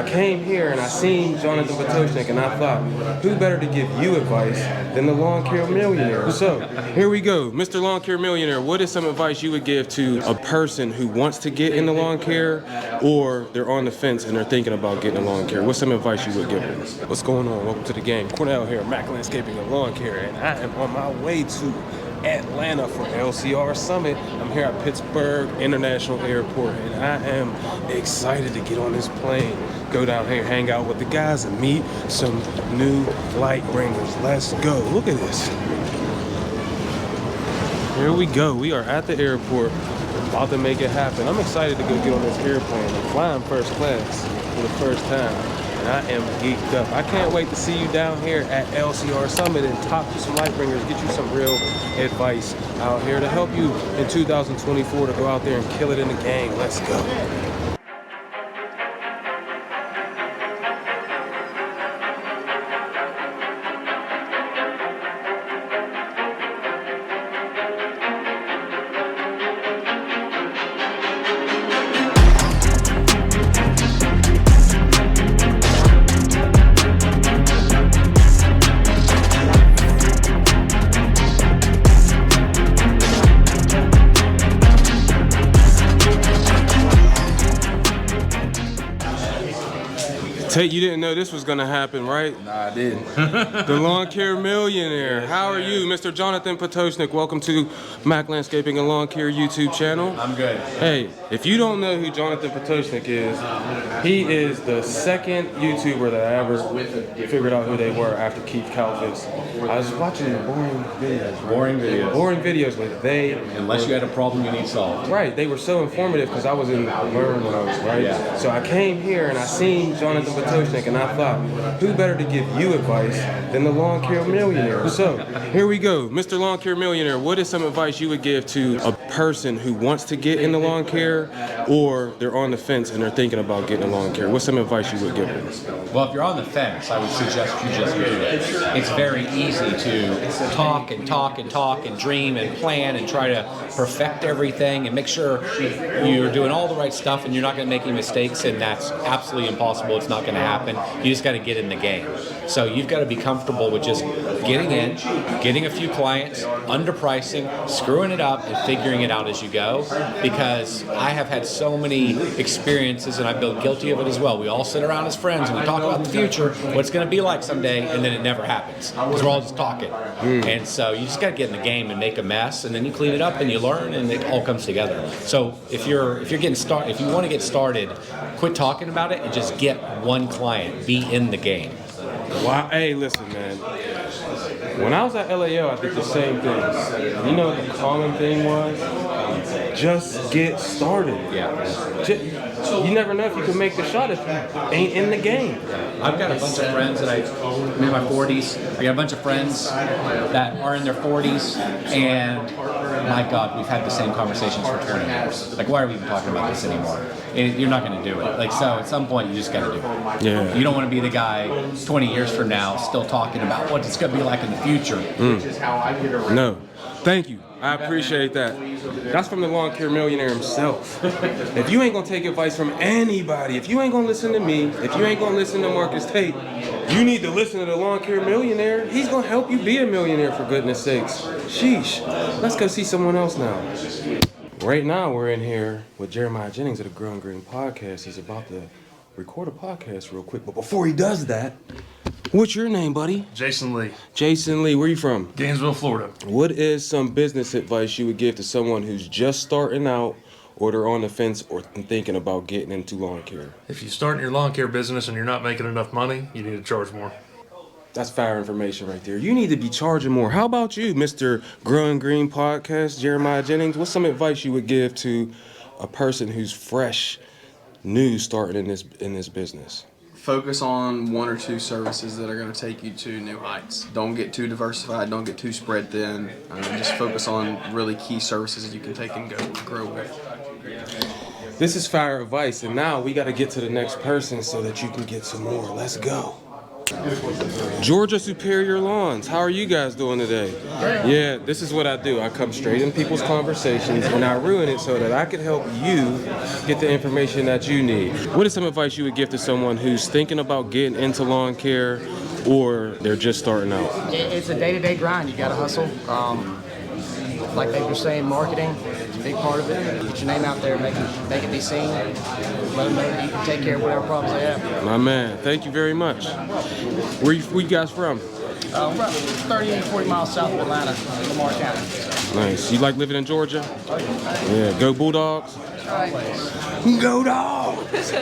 I came here and I seen Jonathan Pototschnik and I thought, who better to give you advice than the Lawn Care Millionaire? So here we go. Mr. Lawn Care Millionaire, what is some advice you would give to a person who wants to get into lawn care or they're on the fence and they're thinking about getting into lawn care? What's some advice you would give them? What's going on? Welcome to the game. Cornell here, MACK Landscaping and Lawn Care, and I am on my way to Atlanta for LCR Summit. I'm here at Pittsburgh International Airport, and I am excited to get on this plane, go down here, hang out with the guys, and meet some new light bringers. Let's go. Look at this. Here we go. We are at the airport, about to make it happen. I'm excited to go get on this airplane. I'm flying first class for the first time, and I am geeked up. I can't wait to see you down here at LCR Summit and talk to some light bringers, get you some real advice out here to help you in 2024 to go out there and kill it in the game. Let's go. Tate, you didn't know this was gonna happen, right? Nah, I didn't. The Lawn Care Millionaire. How are you, Mr. Jonathan Pototschnik? Welcome to MACK Landscaping and Lawn Care YouTube channel. I'm good. Hey, if you don't know who Jonathan Pototschnik is, he is the second YouTuber that I ever figured out who they were after Keith Kalfas. I was watching boring videos. Boring videos with they. Unless you had a problem you need solved. Right, they were so informative because I was in learn mode, right? Yeah. So I came here and I seen Jonathan Pototschnik and I thought, who better to give you advice than the Lawn Care Millionaire? So here we go. Mr. Lawn Care Millionaire, what is some advice you would give to a person who wants to get into lawn care or they're on the fence and they're thinking about getting into lawn care? What's some advice you would give them? Well, if you're on the fence, I would suggest you just do it. It's very easy to talk and dream and plan and try to perfect everything and make sure you're doing all the right stuff and you're not going to make any mistakes, and that's absolutely impossible. It's not going to happen. You just got to get in the game. So you've got to be comfortable with just getting in, getting a few clients, underpricing, screwing it up, and figuring it out as you go. Because I have had so many experiences, and I've been guilty of it as well. We all sit around as friends and we talk about the future, what it's going to be like someday, and then it never happens because we're all just talking. And so you just got to get in the game and make a mess, and then you clean it up and you learn, and it all comes together. So if you're getting started, if you want to get started, quit talking about it and just get one client. Be in the game. Wow. Hey, listen, man. When I was at LAO, I did the same thing. You know what the common thing was? Just get started. Yeah. You never know if you can make the shot if you ain't in the game. I've got a bunch of friends that I'm in my 40s. I got a bunch of friends that are in their 40s, and my God, we've had the same conversations for 20 years. Like, why are we even talking about this anymore? And you're not going to do it. Like, so at some point, you just got to do it. Yeah. You don't want to be the guy 20 years from now still talking about what it's going to be like in the future. No. Thank you. I appreciate that. That's from the Lawn Care Millionaire himself. If you ain't gonna take advice from anybody, if you ain't gonna listen to me, if you ain't gonna listen to Marcus Tate, you need to listen to the Lawn Care Millionaire. He's gonna help you be a millionaire, for goodness sakes. Sheesh. Let's go see someone else now. Right now we're in here with Jeremiah Jennings of the Grow and Green Podcast. He's about to record a podcast real quick, but before he does that, what's your name, buddy? Jason Lee. Jason Lee, where you from? Gainesville, Florida. What is some business advice you would give to someone who's just starting out or they're on the fence or thinking about getting into lawn care? If you start your lawn care business and you're not making enough money, you need to charge more. That's fire information right there. You need to be charging more. How about you, Mr. Grow and Green Podcast, Jeremiah Jennings? What's some advice you would give to a person who's fresh, new, starting in this business? Focus on one or two services that are going to take you to new heights. Don't get too diversified. Don't get too spread thin. Just focus on really key services that you can take and go grow with. This is fire advice, and now we got to get to the next person so that you can get some more. Let's go. Georgia Superior Lawns, how are you guys doing today? Yeah, this is what I do. I come straight in people's conversations and I ruin it so that I can help you get the information that you need. What is some advice you would give to someone who's thinking about getting into lawn care or they're just starting out? It's a day-to-day grind. You got to hustle. Like they were saying, marketing is a big part of it. Get your name out there, make it be seen. Let them know that you can take care of whatever problems they have. My man, thank you very much. Where you guys from? We're about 30, 40 miles south of Atlanta, Lamar County. Nice. You like living in Georgia? Yeah. Go Bulldogs. Go Dogs.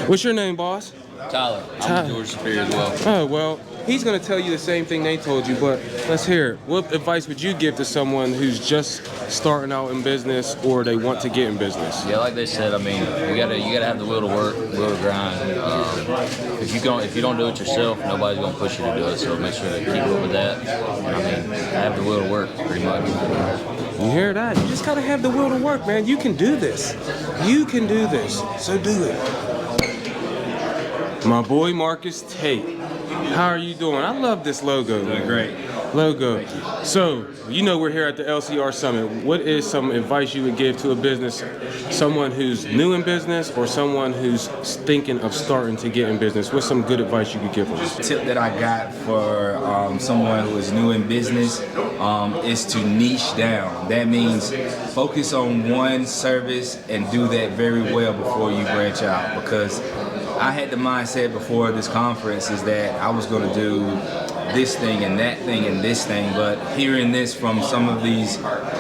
What's your name, boss? Tyler. I'm Georgia Superior as well. Oh, well, he's going to tell you the same thing they told you, but let's hear it. What advice would you give to someone who's just starting out in business or they want to get in business? Yeah, like they said, I mean, you gotta have the will to work, will to grind. If you don't do it yourself, nobody's gonna push you to do it. So make sure to keep up with that. I mean, have the will to work, pretty much. You hear that? You just gotta have the will to work, man. You can do this. You can do this. So do it. My boy Marcus Tate. How are you doing? I love this logo. Doing great. Logo. So, you know we're here at the LCR Summit. What is some advice you would give to a business, someone who's new in business or someone who's thinking of starting to get in business? What's some good advice you could give them? The tip that I got for someone who is new in business is to niche down. That means focus on one service and do that very well before you branch out, because I had the mindset before this conference is that I was going to do this thing and that thing and this thing, but hearing this from some of these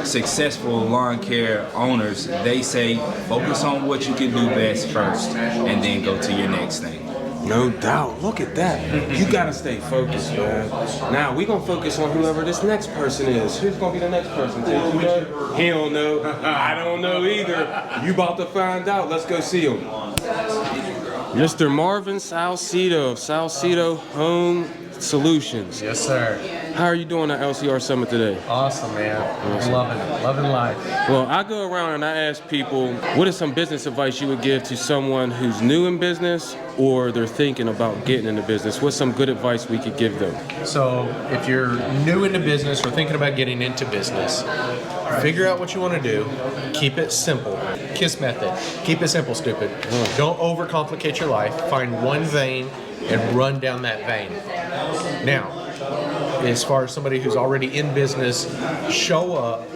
successful lawn care owners, they say focus on what you can do best first and then go to your next thing. No doubt. Look at that. You gotta stay focused, man. Now we gonna focus on whoever this next person is. Who's gonna be the next person? You know? He don't know. I don't know either. You about to find out. Let's go see him. Mr. Marvin Salcido of Salcido Home Solutions. Yes, sir. How are you doing at LCR Summit today? Awesome, man. I'm loving it. Loving life. Well, I go around and I ask people, what is some business advice you would give to someone who's new in business or they're thinking about getting into business? What's some good advice we could give them? So, if you're new into business or thinking about getting into business, figure out what you want to do. Keep it simple. KISS method. Keep it simple, stupid. Don't overcomplicate your life. Find one vein and run down that vein. Now, as far as somebody who's already in business, show up,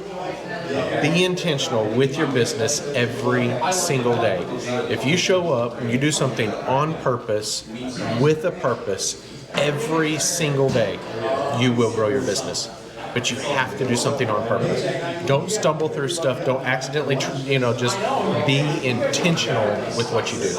be intentional with your business every single day. If you show up and you do something on purpose, with a purpose, every single day, you will grow your business. But you have to do something on purpose. Don't stumble through stuff. Don't accidentally, just be intentional with what you do.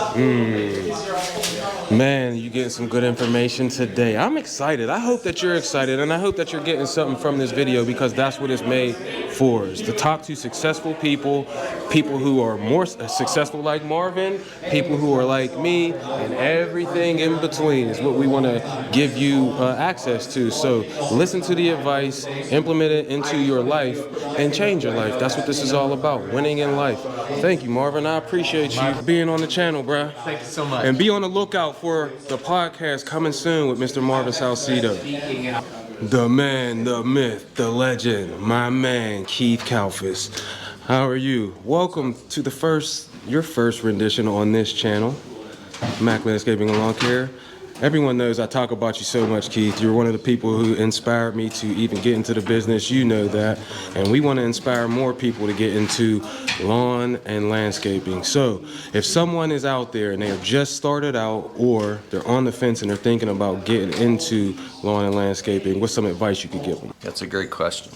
Man, you're getting some good information today. I'm excited. I hope that you're excited, and I hope that you're getting something from this video, because that's what it's made for, is to talk to successful people, people who are more successful like Marvin, people who are like me, and everything in between is what we want to give you access to. So listen to the advice, implement it into your life, and change your life. That's what this is all about, winning in life. Thank you, Marvin. I appreciate you being on the channel, bruh. Thank you so much. And be on the lookout for the podcast coming soon with Mr. Marvin Salcido. The man, the myth, the legend, my man, Keith Kalfas. How are you? Welcome to your first rendition on this channel, MACK Landscaping and Lawn Care. Everyone knows I talk about you so much, Keith. You're one of the people who inspired me to even get into the business. You know that. And we want to inspire more people to get into lawn and landscaping. So if someone is out there and they have just started out, or they're on the fence and they're thinking about getting into lawn and landscaping, what's some advice you could give them? That's a great question.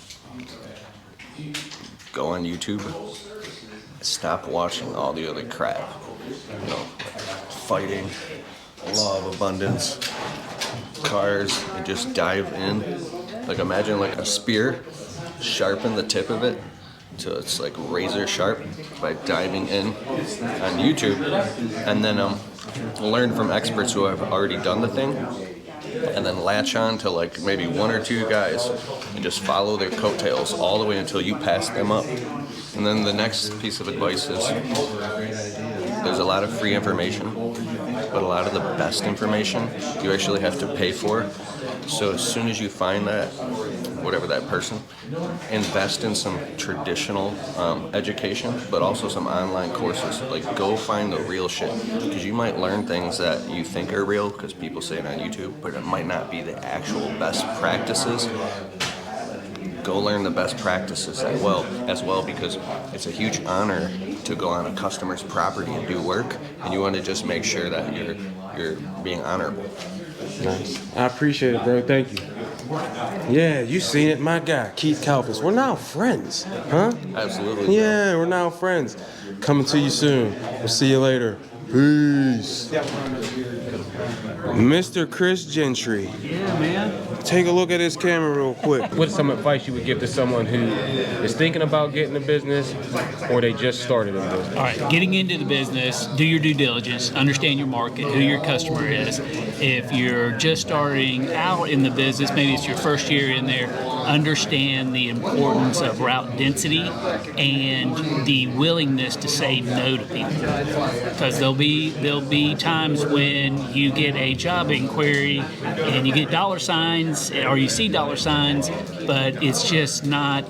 Go on YouTube. Stop watching all the other crap. Fighting, law of abundance, cars, and just dive in. Like, imagine like a spear, sharpen the tip of it so it's like razor sharp by diving in on YouTube, and then learn from experts who have already done the thing, and then latch on to like maybe one or two guys and just follow their coattails all the way until you pass them up. And then the next piece of advice is there's a lot of free information. but a lot of the best information you actually have to pay for. So as soon as you find that, whatever that person, invest in some traditional education, but also some online courses. Like, go find the real shit, because you might learn things that you think are real because people say it on YouTube, but it might not be the actual best practices. Go learn the best practices as well, because it's a huge honor to go on a customer's property and do work, and you want to just make sure that you're being honorable. Nice. I appreciate it, bro. Thank you. Yeah, you seen it, my guy, Keith Kalfas. We're now friends, huh? Absolutely. Yeah, we're now friends. Coming to you soon. We'll see you later. Peace. Mr. Chris Gentry. Yeah, man. Take a look at his camera real quick. What's some advice you would give to someone who is thinking about getting a business or they just started a business? All right, getting into the business, do your due diligence, understand your market, who your customer is. If you're just starting out in the business, maybe it's your first year in there, understand the importance of route density and the willingness to say no to people. Because there'll be times when you get a job inquiry and you get dollar signs or you see dollar signs, but it's just not,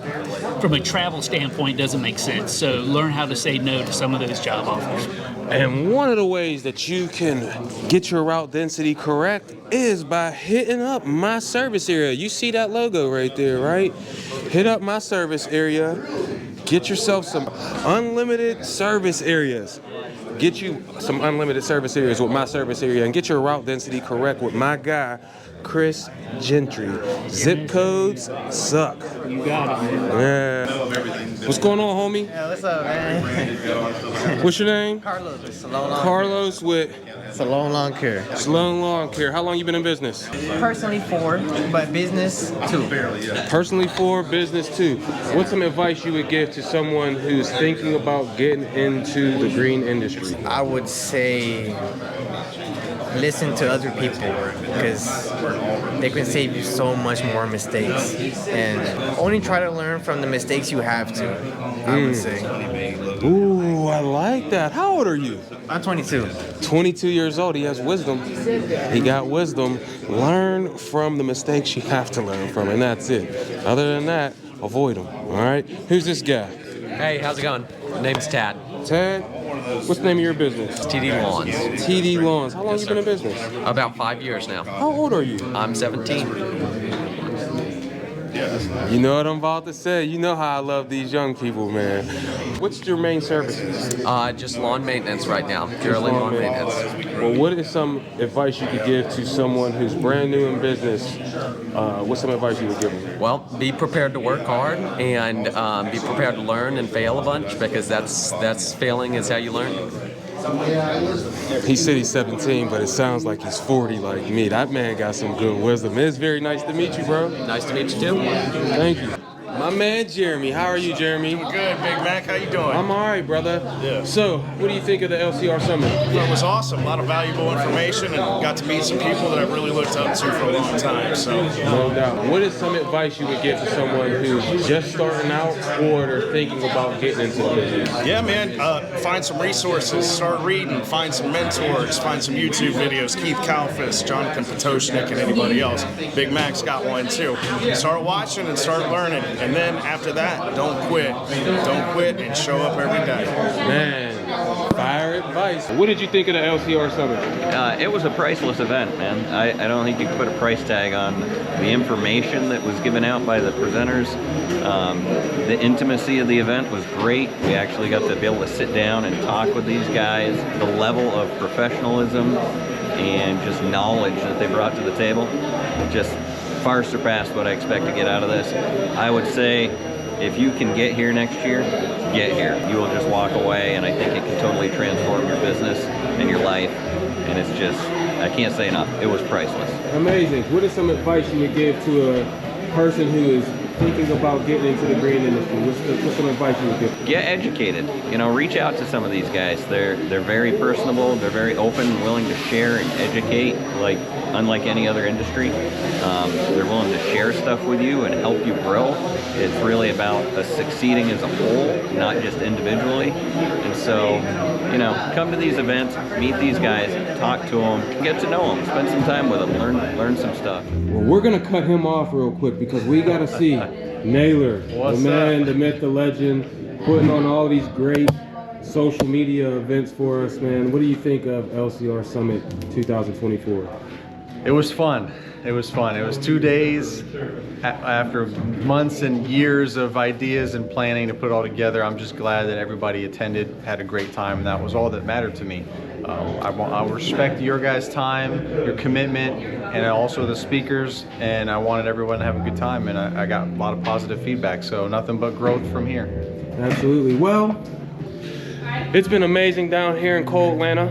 from a travel standpoint, doesn't make sense. So learn how to say no to some of those job offers. And one of the ways that you can get your route density correct is by hitting up my service area. You see that logo right there, right? Hit up my service area. Get yourself some unlimited service areas. Get you some unlimited service areas with my service area and get your route density correct with my guy, Chris Gentry. Zip codes suck. You got it. Yeah. What's going on, homie? Yeah, what's up, man? What's your name? Carlos with Salon Lawn Carlos with Salon Lawn Care. Salon Lawn Care. How long you been in business? Personally 4, but business 2. Personally 4, business 2. What's some advice you would give to someone who's thinking about getting into the green industry? I would say listen to other people, because they can save you so much more mistakes, and only try to learn from the mistakes you have to, I would say. Ooh, I like that. How old are you? I'm 22. 22 years old. He has wisdom. He got wisdom. Learn from the mistakes you have to learn from, and that's it. Other than that, avoid them. All right? Who's this guy? Hey, how's it going? Name's Tad. Tad? What's the name of your business? TD Lawns. TD Lawns. How long you been in business? About 5 years now. How old are you? I'm 17. You know what I'm about to say. You know how I love these young people, man. What's your main services? Just lawn maintenance right now. Purely lawn maintenance. Well, what is some advice you could give to someone who's brand new in business? What's some advice you would give them? Well, be prepared to work hard and be prepared to learn and fail a bunch, because that's failing is how you learn. He said he's 17, but it sounds like he's 40 like me. That man got some good wisdom. It's very nice to meet you, bro. Nice to meet you too. Thank you. My man Jeremy. How are you, Jeremy? I'm good, Big Mac. How you doing? I'm all right, brother. Yeah. So, what do you think of the LCR Summit? It was awesome. A lot of valuable information, and got to meet some people that I really looked up to for a long time. So, no doubt. What is some advice you would give to someone who's just starting out or they're thinking about getting into the business? yeah, man. Find some resources. Start reading. Find some mentors. Find some YouTube videos. Keith Kalfas, Jonathan Pototschnik, and anybody else. Big Mac's got one too. Start watching and start learning. And then after that, don't quit. Don't quit and show up every day. Man, fire advice. What did you think of the LCR Summit? It was a priceless event, man. I don't think you could put a price tag on the information that was given out by the presenters. The intimacy of the event was great. We actually got to be able to sit down and talk with these guys. The level of professionalism and just knowledge that they brought to the table just far surpassed what I expect to get out of this. I would say if you can get here next year, get here. You will just walk away, and I think it can totally transform your business and your life. And it's just, I can't say enough. It was priceless. Amazing. What is some advice you would give to a person who is thinking about getting into the green industry, what's some advice you would give? Get educated. Reach out to some of these guys. They're very personable. They're very open, willing to share and educate, like unlike any other industry. They're willing to share stuff with you and help you grow. It's really about us succeeding as a whole, not just individually. And so, come to these events, meet these guys, talk to them, get to know them, spend some time with them, learn some stuff. Well, we're gonna cut him off real quick because we gotta see Naylor, the man, the myth, the legend, putting on all these great social media events for us, man. What do you think of LCR Summit 2024? It was fun. It was fun. It was 2 days after months and years of ideas and planning to put it all together. I'm just glad that everybody attended, had a great time, and that was all that mattered to me. I respect your guys' time, your commitment, and also the speakers, and I wanted everyone to have a good time, and I got a lot of positive feedback, so nothing but growth from here. Absolutely. Well, it's been amazing down here in cold Atlanta.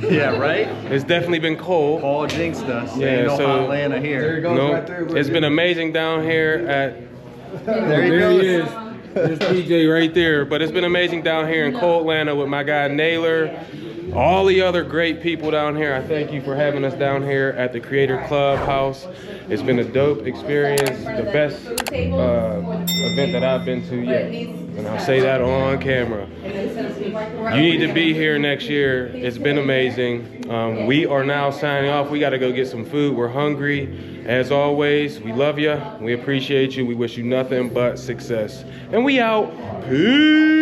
Yeah, right? It's definitely been cold. Paul jinxed us. Yeah, Ain't no so hot Atlanta here. There he goes no, right there. it's been amazing down here at. There he is. There's PJ right there. But it's been amazing down here in cold Atlanta with my guy Naylor, all the other great people down here. I thank you for having us down here at the Creator Clubhouse. It's been a dope experience, the best event that I've been to yet. And I'll say that on camera. You need to be here next year. It's been amazing. We are now signing off. We got to go get some food. We're hungry. As always, we love you. We appreciate you. We wish you nothing but success. And we out. Peace.